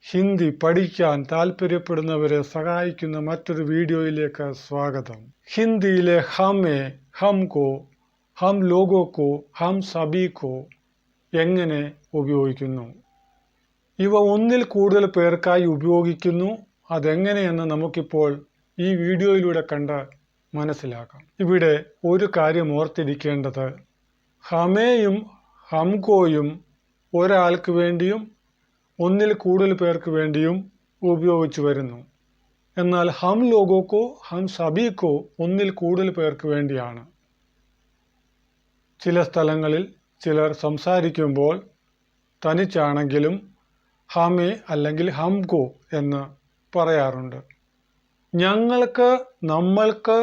ഹിന്ദി പഠിക്കാൻ താല്പര്യപ്പെടുന്നവരെ സഹായിക്കുന്ന മറ്റൊരു വീഡിയോയിലേക്ക് സ്വാഗതം. ഹിന്ദിയിലെ ഹമേ, ഹംകോ, ഹം ലോഗോക്കോ, ഹം സബീക്കോ എങ്ങനെ ഉപയോഗിക്കുന്നു? ഇവ ഒന്നിൽ കൂടുതൽ പേർക്കായി ഉപയോഗിക്കുന്നു. അതെങ്ങനെയെന്ന് നമുക്കിപ്പോൾ ഈ വീഡിയോയിലൂടെ കണ്ട് മനസ്സിലാക്കാം. ഇവിടെ ഒരു കാര്യം ഓർത്തിരിക്കേണ്ടത്, ഹമേയും ഹംകോയും ഒരാൾക്ക് വേണ്ടിയും ഒന്നിൽ കൂടുതൽ പേർക്ക് വേണ്ടിയും ഉപയോഗിച്ചു വരുന്നു. എന്നാൽ ഹം ലോഗോക്കോ, ഹം സബീക്കോ ഒന്നിൽ കൂടുതൽ പേർക്ക് വേണ്ടിയാണ്. ചില സ്ഥലങ്ങളിൽ ചിലർ സംസാരിക്കുമ്പോൾ തനിച്ചാണെങ്കിലും ഹമേ അല്ലെങ്കിൽ ഹംകോ എന്ന് പറയാറുണ്ട്. ഞങ്ങൾക്ക്, നമ്മൾക്ക്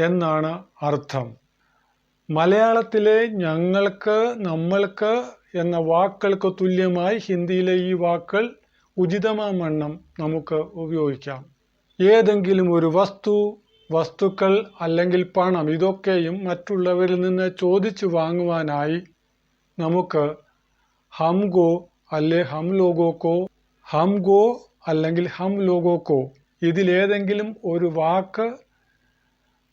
എന്നാണ് അർത്ഥം. മലയാളത്തിലെ ഞങ്ങൾക്ക്, നമ്മൾക്ക് എന്ന വാക്കുകൾക്ക് തുല്യമായി ഹിന്ദിയിലെ ഈ വാക്കുകൾ ഉചിതമാവണ്ണം നമുക്ക് ഉപയോഗിക്കാം. ഏതെങ്കിലും ഒരു വസ്തുക്കൾ അല്ലെങ്കിൽ പണം, ഇതൊക്കെയും മറ്റുള്ളവരിൽ നിന്ന് ചോദിച്ചു വാങ്ങുവാനായി നമുക്ക് ഹംകോ അല്ലെ ഹം ലോഗോക്കോ, ഹംകോ അല്ലെങ്കിൽ ഹം ലോഗോക്കോ ഇതിലേതെങ്കിലും ഒരു വാക്ക്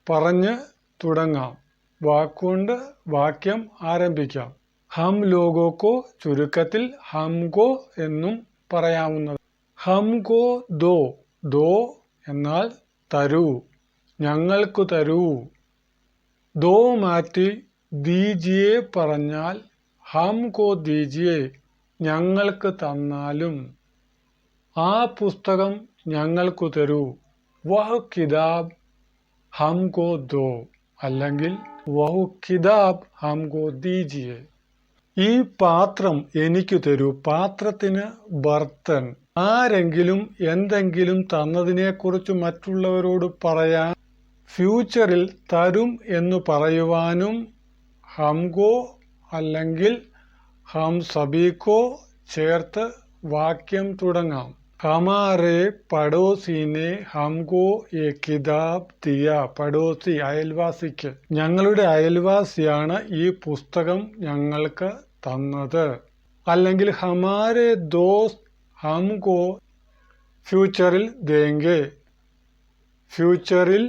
പറഞ്ഞ് തുടങ്ങാം. വാക്കുകൊണ്ട് വാക്യം ആരംഭിക്കാം. ഹം ലോഗോക്കോ ചുരുക്കത്തിൽ ഹംകോ എന്നും പറയാവുന്നത്. ഹംകോ ദോ, ദോ എന്നാൽ തരൂ, ഞങ്ങൾക്ക് തരൂ. ദോ മാറ്റി ദീജിയെ പറഞ്ഞാൽ ഹംകോ ദീജിയെ, ഞങ്ങൾക്ക് തന്നാലും. ആ പുസ്തകം ഞങ്ങൾക്ക് തരൂ. വഹ് കിതാബ് ഹംകോ ദോ അല്ലെങ്കിൽ വഹ് കിതാബ് ഹംകോ ദീജിയെ. ഈ പാത്രം എനിക്ക് തരൂ. പാത്രത്തിന് ബർത്തൻ. ആരെങ്കിലും എന്തെങ്കിലും തന്നതിനെക്കുറിച്ച് മറ്റുള്ളവരോട് പറയാൻ, ഫ്യൂച്ചറിൽ തരും എന്ന് പറയുവാനും ഹംകോ അല്ലെങ്കിൽ ഹം സബീക്കോ ചേർത്ത് വാക്യം തുടങ്ങാം. ഹമാരെ പടോസിനെ ഹംകോ എ കിതാബ് ദിയ. പടോസി അയൽവാസിക്ക്, ഞങ്ങളുടെ അയൽവാസിയാണ് ഈ പുസ്തകം ഞങ്ങൾക്ക് തന്നത്. അല്ലെങ്കിൽ ഹമാരെ ദോസ്ത് ഹംകോ ഫ്യൂച്ചറിൽ ദേംഗെ, ഫ്യൂച്ചറിൽ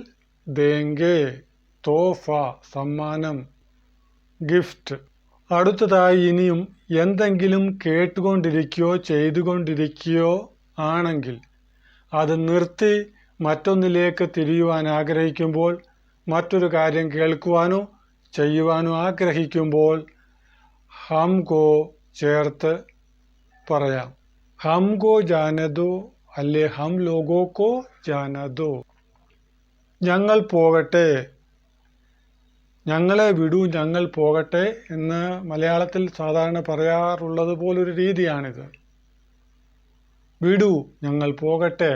ദേംഗെ. തോഫ സമ്മാനം, ഗിഫ്റ്റ്. അടുത്തതായി ഇനിയും എന്തെങ്കിലും കേട്ടുകൊണ്ടിരിക്കുകയോ ചെയ്തുകൊണ്ടിരിക്കുകയോ ആണെങ്കിൽ അത് നിർത്തി മറ്റൊന്നിലേക്ക് തിരിയുവാൻ ആഗ്രഹിക്കുമ്പോൾ, മറ്റൊരു കാര്യം കേൾക്കുവാനോ ചെയ്യുവാനോ ആഗ്രഹിക്കുമ്പോൾ ഹംകോ ചേർത്ത് പറയാം. ഹംകോ ജാനദോ അല്ലെ ഹം ലോഗോക്കോ ജാനദോ. ഞങ്ങൾ പോകട്ടെ, ഞങ്ങളെ വിടൂ, ഞങ്ങൾ പോകട്ടെ എന്ന് മലയാളത്തിൽ സാധാരണ പറയാറുള്ളത് പോലൊരു രീതിയാണിത്. വിടൂ, ഞങ്ങൾ പോകട്ടെ.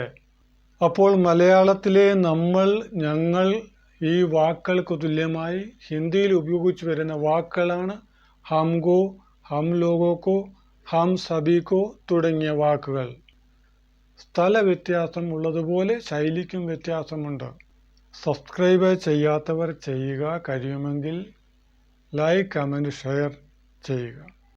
അപ്പോൾ മലയാളത്തിലെ നമ്മൾ, ഞങ്ങൾ ഈ വാക്കുകൾക്ക് തുല്യമായി ഹിന്ദിയിൽ ഉപയോഗിച്ചു വരുന്ന വാക്കുകളാണ് ഹംകോ, ഹം ലോഗോക്കോ, ഹം സബീക്കോ തുടങ്ങിയ വാക്കുകൾ. സ്ഥല വ്യത്യാസം ഉള്ളതുപോലെ ശൈലിക്കും വ്യത്യാസമുണ്ട്. സബ്സ്ക്രൈബ് ചെയ്യാത്തവർ ചെയ്യുക. കഴിയുമെങ്കിൽ ലൈക്ക്, കമൻറ്റ്, ഷെയർ ചെയ്യുക.